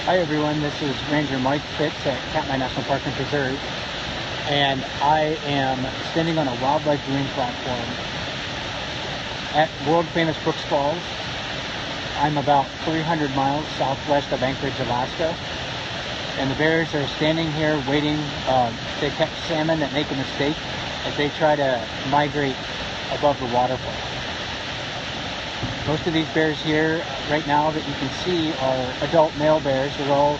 Hi everyone, this is Ranger Mike Fitz at Katmai National Park and Preserve, and I am standing on a wildlife viewing platform at world-famous Brooks Falls. I'm about 300 miles southwest of Anchorage, Alaska, and the bears are standing here waiting to catch salmon that make a mistake as they try to migrate above the waterfall. Most of these bears here right now that you can see are adult male bears. They're all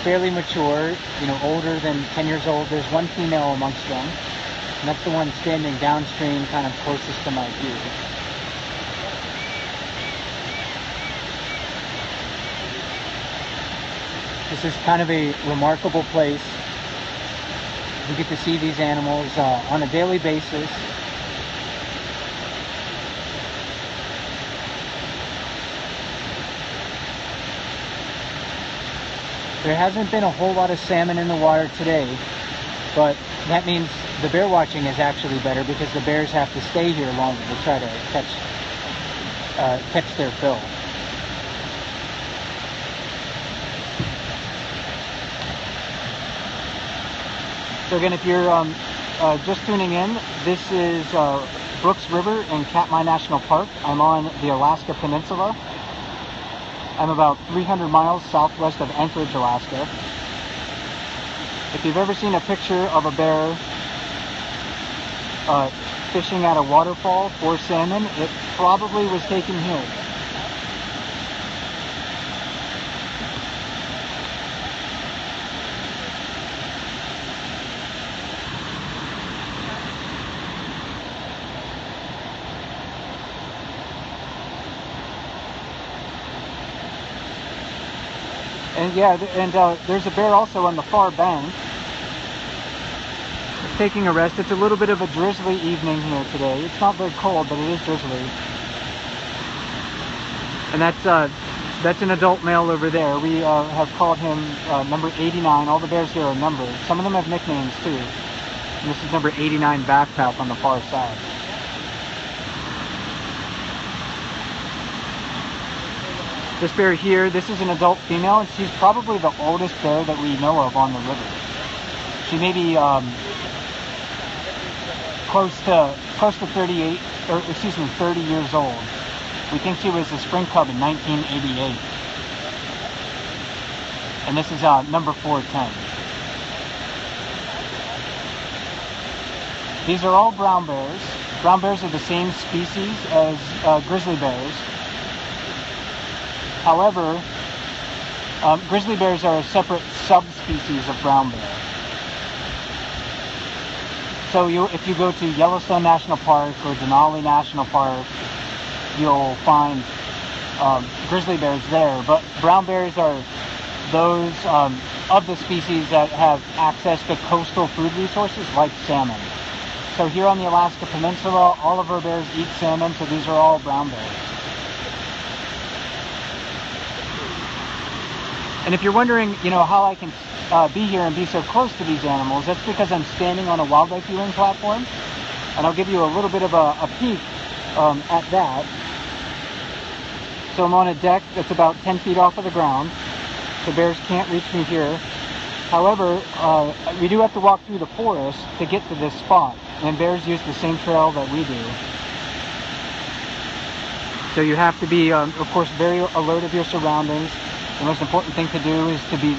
fairly mature, older than 10 years old. There's one female amongst them, and that's the one standing downstream, kind of closest to my view. This is kind of a remarkable place. You get to see these animals on a daily basis. There hasn't been a whole lot of salmon in the water today, but that means the bear watching is actually better because the bears have to stay here longer to try to catch their fill. So again, if you're just tuning in, this is Brooks River in Katmai National Park. I'm on the Alaska Peninsula. I'm about 300 miles southwest of Anchorage, Alaska. If you've ever seen a picture of a bear fishing at a waterfall for salmon, it probably was taken here. And there's a bear also on the far bank. It's taking a rest. It's a little bit of a drizzly evening here today. It's not very cold, but it is drizzly. And that's an adult male over there. We have called him number 89. All the bears here are numbered. Some of them have nicknames too. And this is number 89 backpack on the far side. This bear here, this is an adult female, and she's probably the oldest bear that we know of on the river. She may be close to 30 years old. We think she was a spring cub in 1988. And this is number 410. These are all brown bears. Brown bears are the same species as grizzly bears. However, grizzly bears are a separate subspecies of brown bear. So if you go to Yellowstone National Park or Denali National Park, you'll find grizzly bears there. But brown bears are those of the species that have access to coastal food resources like salmon. So here on the Alaska Peninsula, all of our bears eat salmon, so these are all brown bears. And if you're wondering, how I can be here and be so close to these animals, that's because I'm standing on a wildlife viewing platform, and I'll give you a little bit of a peek at that. So I'm on a deck that's about 10 feet off of the ground. The bears can't reach me here. However, we do have to walk through the forest to get to this spot, and bears use the same trail that we do. So you have to be, of course, very alert of your surroundings. The most important thing to do is to be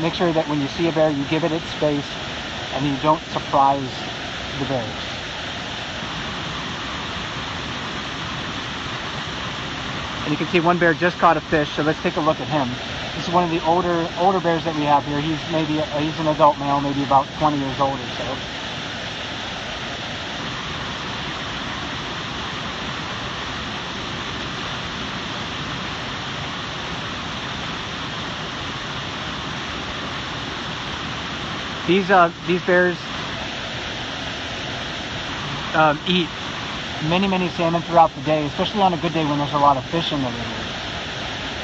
make sure that when you see a bear, you give it its space and you don't surprise the bears. And you can see one bear just caught a fish, so let's take a look at him. This is one of the older bears that we have here. He's an adult male, maybe about 20 years old or so. These bears eat many salmon throughout the day, especially on a good day when there's a lot of fish in the river.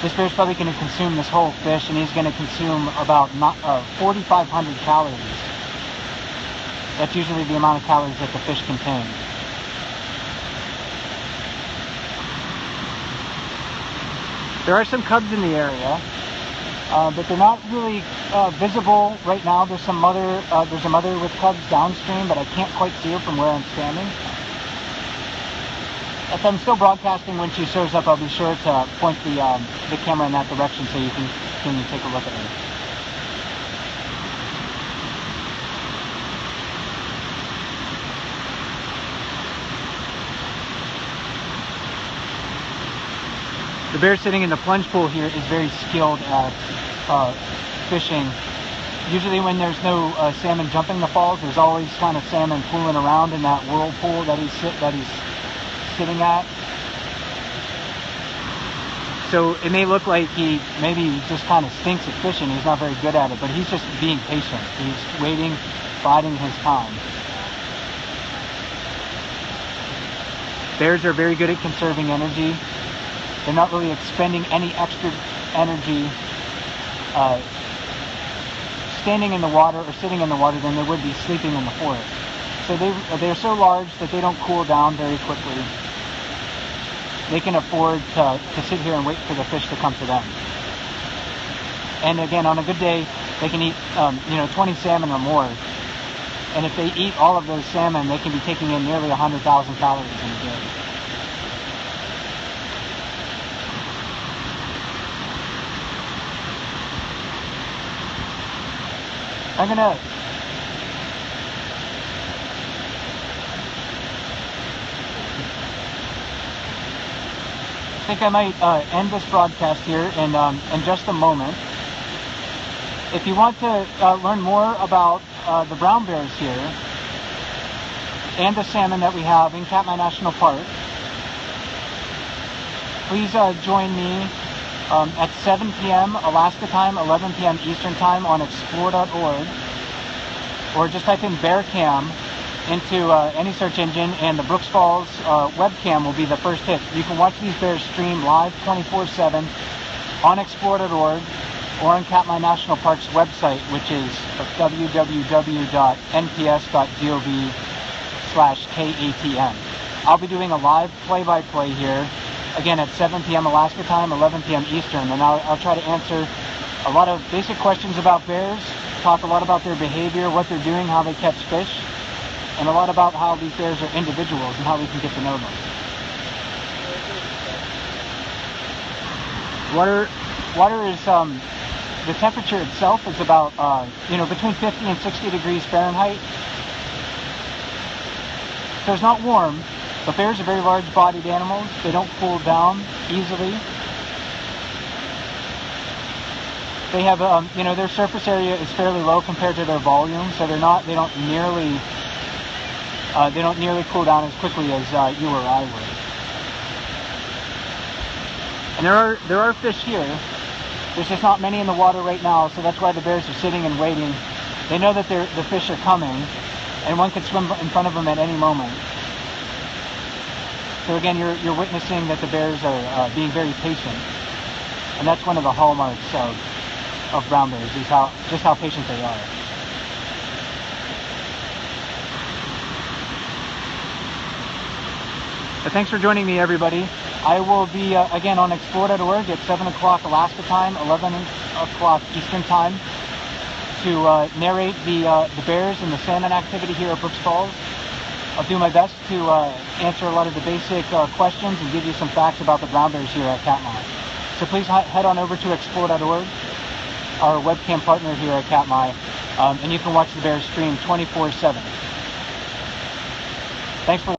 This bear's probably going to consume this whole fish, and he's going to consume about 4,500 calories. That's usually the amount of calories that the fish contain. There are some cubs in the area, but they're not really visible right now. There's a mother with cubs downstream, but I can't quite see her from where I'm standing. If I'm still broadcasting when she shows up, I'll be sure to point the camera in that direction so you can take a look at her. The bear sitting in the plunge pool here is very skilled at fishing. Usually when there's no salmon jumping the falls, there's always kind of salmon pooling around in that whirlpool that he's sitting at. So it may look like he just kind of stinks at fishing. He's not very good at it, but he's just being patient. He's waiting, biding his time. Bears are very good at conserving energy. They're not really expending any extra energy standing in the water or sitting in the water than they would be sleeping in the forest. So they're so large that they don't cool down very quickly. They can afford to sit here and wait for the fish to come to them. And again, on a good day, they can eat 20 salmon or more. And if they eat all of those salmon, they can be taking in nearly 100,000 calories in a day. I think I might end this broadcast here in just a moment. If you want to learn more about the brown bears here and the salmon that we have in Katmai National Park, please join me at 7 p.m. Alaska time, 11 p.m. Eastern time on explore.org, or just type in bear cam into any search engine, and the Brooks Falls webcam will be the first hit. You can watch these bears stream live 24/7 on explore.org or on Katmai National Park's website, which is www.nps.gov/KATM. I'll be doing a live play-by-play here, again at 7 p.m. Alaska time, 11 p.m. Eastern, and I'll try to answer a lot of basic questions about bears, talk a lot about their behavior, what they're doing, how they catch fish, and a lot about how these bears are individuals and how we can get to know them. Water is, the temperature itself is about, between 50 and 60 degrees Fahrenheit. So it's not warm, but bears are very large-bodied animals. They don't cool down easily. They have, their surface area is fairly low compared to their volume, so they don't nearly cool down as quickly as you or I would. And there are fish here. There's just not many in the water right now, so that's why the bears are sitting and waiting. They know that the fish are coming, and one could swim in front of them at any moment. So again, you're witnessing that the bears are being very patient, and that's one of the hallmarks of brown bears, is just how patient they are. But thanks for joining me, everybody. I will be again on explore.org at 7 o'clock Alaska time, 11 o'clock Eastern time, to narrate the bears and the salmon activity here at Brooks Falls. I'll do my best to answer a lot of the basic questions and give you some facts about the brown bears here at Katmai. So please head on over to explore.org, our webcam partner here at Katmai, and you can watch the bears stream 24/7. Thanks for